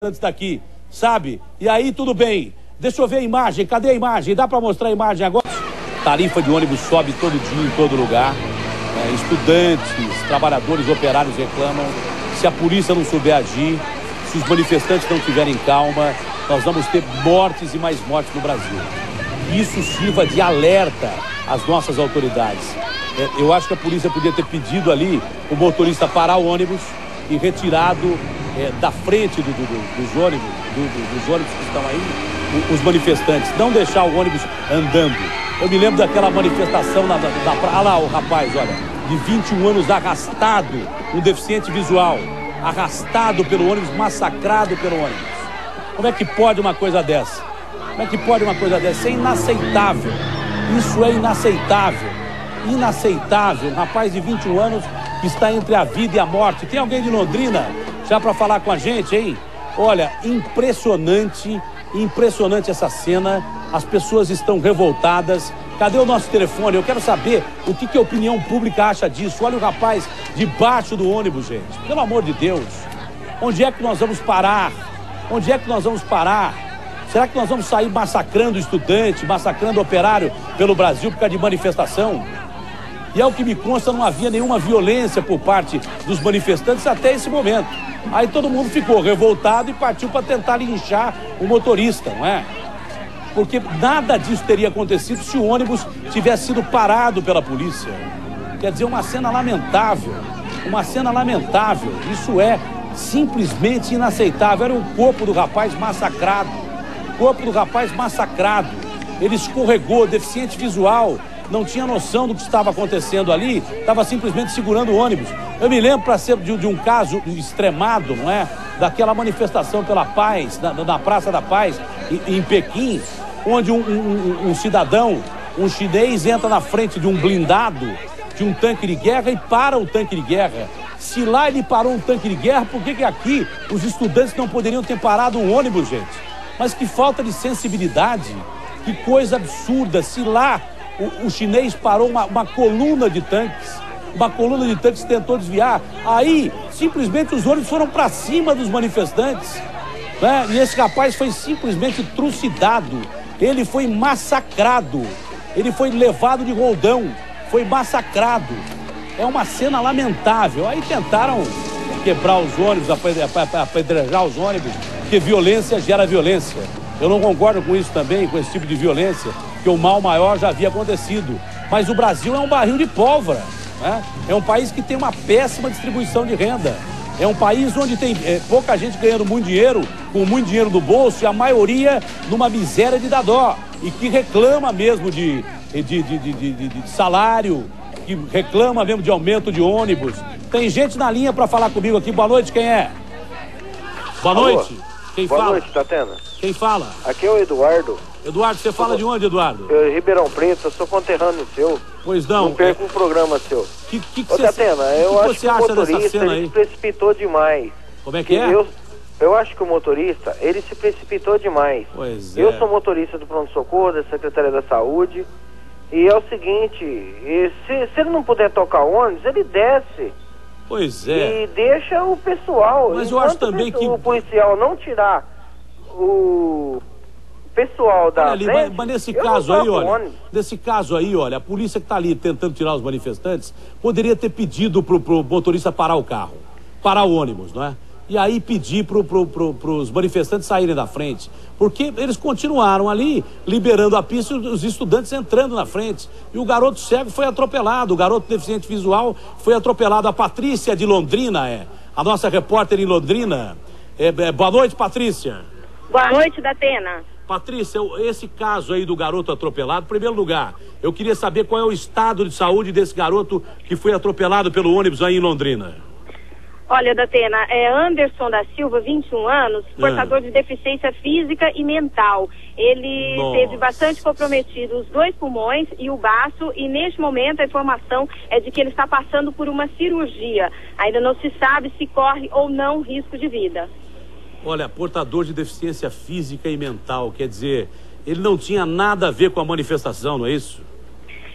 antes daqui, sabe? E aí tudo bem, deixa eu ver a imagem, cadê a imagem? Dá para mostrar a imagem agora? Tarifa de ônibus sobe todo dia em todo lugar, estudantes, trabalhadores, operários reclamam. Se a polícia não souber agir, se os manifestantes não tiverem calma, nós vamos ter mortes e mais mortes no Brasil. Isso sirva de alerta às nossas autoridades. Eu acho que a polícia podia ter pedido ali o motorista parar o ônibus e retirado da frente dos ônibus que estão aí, os manifestantes, não deixar o ônibus andando. Eu me lembro daquela manifestação olha lá o rapaz, olha, de 21 anos arrastado, um deficiente visual, arrastado pelo ônibus, massacrado pelo ônibus. Como é que pode uma coisa dessa? Como é que pode uma coisa dessa? É inaceitável. Isso é inaceitável. Inaceitável. Um rapaz de 21 anos que está entre a vida e a morte. Tem alguém de Londrina já para falar com a gente, hein? Olha, impressionante, impressionante essa cena. As pessoas estão revoltadas. Cadê o nosso telefone? Eu quero saber o que a opinião pública acha disso. Olha o rapaz debaixo do ônibus, gente. Pelo amor de Deus. Onde é que nós vamos parar? Onde é que nós vamos parar? Será que nós vamos sair massacrando estudante, massacrando operário pelo Brasil por causa de manifestação? E ao que me consta, não havia nenhuma violência por parte dos manifestantes até esse momento. Aí todo mundo ficou revoltado e partiu para tentar linchar o motorista, não é? Porque nada disso teria acontecido se o ônibus tivesse sido parado pela polícia. Quer dizer, uma cena lamentável. Uma cena lamentável. Isso é simplesmente inaceitável. Era o corpo do rapaz massacrado. O corpo do rapaz massacrado. Ele escorregou, deficiente visual. Não tinha noção do que estava acontecendo ali, estava simplesmente segurando o ônibus. Eu me lembro para ser de um caso extremado, não é? Daquela manifestação pela paz, na Praça da Paz, em Pequim, onde um cidadão, um chinês, entra na frente de um blindado, de um tanque de guerra e para o tanque de guerra. Se lá ele parou um tanque de guerra, por que aqui os estudantes não poderiam ter parado um ônibus, gente? Mas que falta de sensibilidade, que coisa absurda. Se lá o chinês parou uma coluna de tanques, tentou desviar. Aí, simplesmente, os ônibus foram para cima dos manifestantes, né? E esse rapaz foi simplesmente trucidado. Ele foi massacrado. Ele foi levado de roldão. Foi massacrado. É uma cena lamentável. Aí tentaram quebrar os ônibus, apedrejar os ônibus, porque violência gera violência. Eu não concordo com isso também, com esse tipo de violência, que o mal maior já havia acontecido. Mas o Brasil é um barril de pólvora, né? É um país que tem uma péssima distribuição de renda. É um país onde tem pouca gente ganhando muito dinheiro, com muito dinheiro no bolso, e a maioria numa miséria de dar dó. E que reclama mesmo de salário, que reclama mesmo de aumento de ônibus. Tem gente na linha para falar comigo aqui. Boa noite, quem é? Boa noite. Quem fala? Boa noite, Tatena. Quem fala? Aqui é o Eduardo. Eduardo, você fala de onde, Eduardo? Ribeirão Preto, eu sou conterrâneo seu. Pois não. Não perco um programa seu. Ô, Tatena, eu acho que o motorista ele se precipitou demais. Como é que é? Eu acho que o motorista, ele se precipitou demais. Pois é. Eu sou motorista do pronto-socorro, da Secretaria da Saúde. E é o seguinte, se ele não puder tocar ônibus, ele desce. Pois é. E deixa o pessoal. Mas eu acho também que o policial não tirar o pessoal da frente, mas nesse caso aí, olha, a polícia que está ali tentando tirar os manifestantes poderia ter pedido pro motorista parar o carro, parar o ônibus, não é? E aí pedir pros manifestantes saírem da frente, porque eles continuaram ali liberando a pista e os estudantes entrando na frente. E o garoto cego foi atropelado, o garoto deficiente visual foi atropelado. A Patrícia de Londrina a nossa repórter em Londrina. Boa noite, Patrícia. Boa noite, Datena. Patrícia, esse caso aí do garoto atropelado, em primeiro lugar, eu queria saber qual é o estado de saúde desse garoto que foi atropelado pelo ônibus aí em Londrina. Olha, Datena, é Anderson da Silva, 21 anos, portador de deficiência física e mental. Ele teve bastante comprometido os 2 pulmões e o baço, e neste momento a informação é de que ele está passando por uma cirurgia. Ainda não se sabe se corre ou não risco de vida. Olha, portador de deficiência física e mental, quer dizer, ele não tinha nada a ver com a manifestação, não é isso?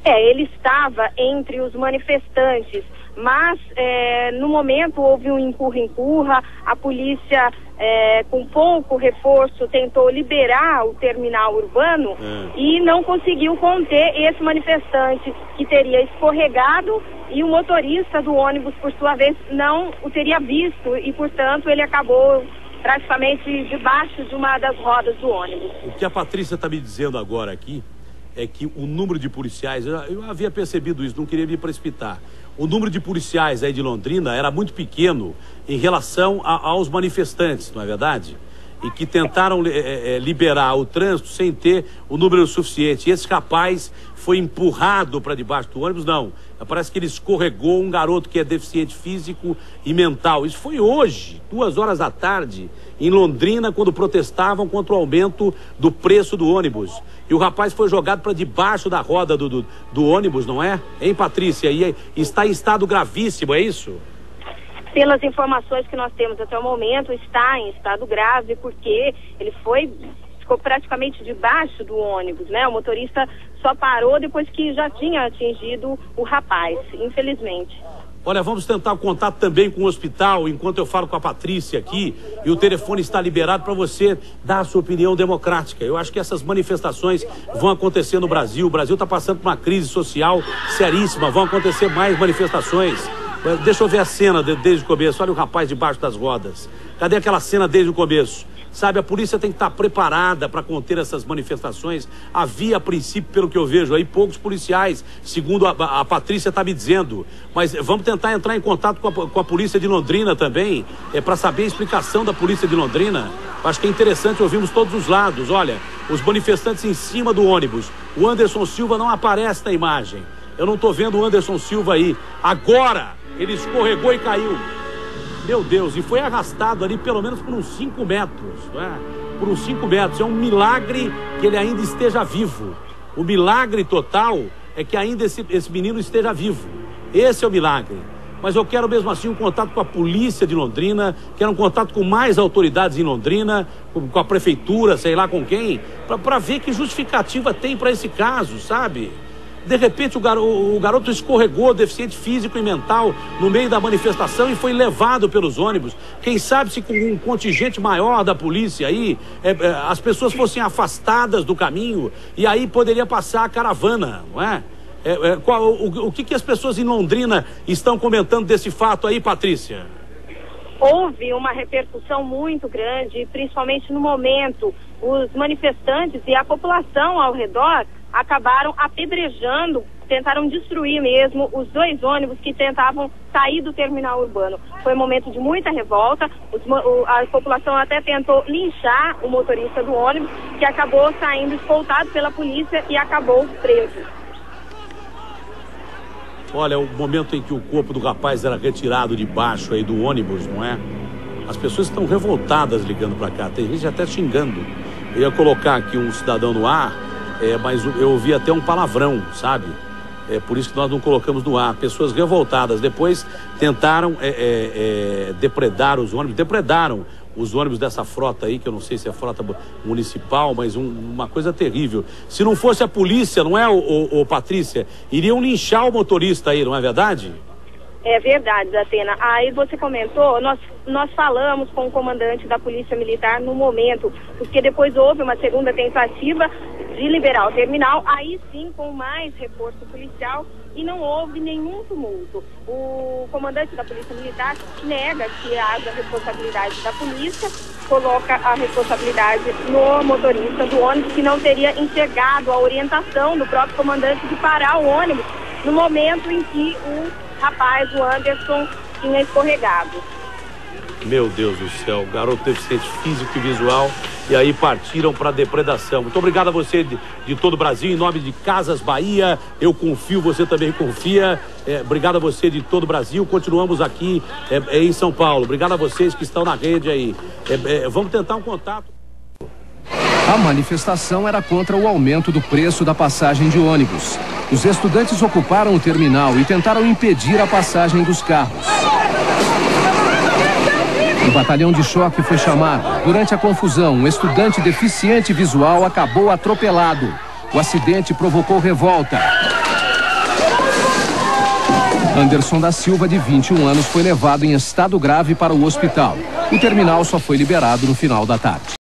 Ele estava entre os manifestantes, mas no momento houve um empurra-empurra, a polícia com pouco reforço, tentou liberar o terminal urbano e não conseguiu conter esse manifestante que teria escorregado, e o motorista do ônibus, por sua vez, não o teria visto e, portanto, ele acabou praticamente debaixo de uma das rodas do ônibus. O que a Patrícia está me dizendo agora aqui é que o número de policiais, eu havia percebido isso, não queria me precipitar. O número de policiais aí de Londrina era muito pequeno em relação aos manifestantes, não é verdade? E que tentaram liberar o trânsito sem ter o número suficiente. E esse rapaz foi empurrado para debaixo do ônibus, não. Parece que ele escorregou, um garoto que é deficiente físico e mental. Isso foi hoje, 2h da tarde, em Londrina, quando protestavam contra o aumento do preço do ônibus. E o rapaz foi jogado para debaixo da roda do ônibus, não é? Hein, Patrícia? E está em estado gravíssimo, é isso? Pelas informações que nós temos até o momento, está em estado grave, porque ele ficou praticamente debaixo do ônibus, né? O motorista só parou depois que já tinha atingido o rapaz, infelizmente. Olha, vamos tentar o contato também com o hospital, enquanto eu falo com a Patrícia aqui, e o telefone está liberado para você dar a sua opinião democrática. Eu acho que essas manifestações vão acontecer no Brasil. O Brasil está passando por uma crise social seríssima, vão acontecer mais manifestações. Deixa eu ver a cena desde o começo. Olha o rapaz debaixo das rodas. Cadê aquela cena desde o começo? Sabe, a polícia tem que estar preparada para conter essas manifestações. Havia, a princípio, pelo que eu vejo aí, poucos policiais, segundo a Patrícia está me dizendo. Mas vamos tentar entrar em contato com a polícia de Londrina também, para saber a explicação da polícia de Londrina. Acho que é interessante ouvirmos todos os lados. Olha, os manifestantes em cima do ônibus. O Anderson Silva não aparece na imagem. Eu não estou vendo o Anderson Silva aí. Agora, ele escorregou e caiu. Meu Deus, e foi arrastado ali pelo menos por uns 5 metros, não é? Por uns 5 metros. É um milagre que ele ainda esteja vivo. O milagre total é que ainda esse menino esteja vivo. Esse é o milagre. Mas eu quero mesmo assim um contato com a polícia de Londrina, quero um contato com mais autoridades em Londrina, com a prefeitura, sei lá com quem, para ver que justificativa tem para esse caso, sabe? De repente o garoto escorregou, deficiente físico e mental, no meio da manifestação e foi levado pelos ônibus. Quem sabe se com um contingente maior da polícia aí, as pessoas fossem afastadas do caminho e aí poderia passar a caravana, não é? O que as pessoas em Londrina estão comentando desse fato aí, Patrícia? Houve uma repercussão muito grande, principalmente no momento. Os manifestantes e a população ao redor acabaram apedrejando, tentaram destruir mesmo os 2 ônibus que tentavam sair do terminal urbano. Foi um momento de muita revolta, a população até tentou linchar o motorista do ônibus, que acabou saindo escoltado pela polícia e acabou preso. Olha, o momento em que o corpo do rapaz era retirado de baixo aí do ônibus, não é? As pessoas estão revoltadas ligando para cá, tem gente até xingando. Eu ia colocar aqui um cidadão no ar, mas eu ouvi até um palavrão, sabe? Por isso que nós não colocamos no ar. Pessoas revoltadas. Depois tentaram depredaram os ônibus dessa frota aí, que eu não sei se é frota municipal, mas uma coisa terrível. Se não fosse a polícia, não é, Patrícia? Iriam linchar o motorista aí, não é verdade? É verdade, Datena. Aí você comentou, nós falamos com o comandante da Polícia Militar no momento, porque depois houve uma segunda tentativa de liberar o terminal, aí sim com mais reforço policial, e não houve nenhum tumulto. O comandante da Polícia Militar nega que haja responsabilidade da polícia, coloca a responsabilidade no motorista do ônibus, que não teria enxergado a orientação do próprio comandante de parar o ônibus no momento em que o rapaz, o Anderson, tinha escorregado. Meu Deus do céu, garoto deficiente físico e visual, e aí partiram para depredação. Muito obrigado a você de todo o Brasil, em nome de Casas Bahia, eu confio, você também confia. Obrigado a você de todo o Brasil, continuamos aqui em São Paulo. Obrigado a vocês que estão na rede aí. Vamos tentar um contato. A manifestação era contra o aumento do preço da passagem de ônibus. Os estudantes ocuparam o terminal e tentaram impedir a passagem dos carros. O batalhão de choque foi chamado. Durante a confusão, um estudante deficiente visual acabou atropelado. O acidente provocou revolta. Anderson da Silva, de 21 anos, foi levado em estado grave para o hospital. O terminal só foi liberado no final da tarde.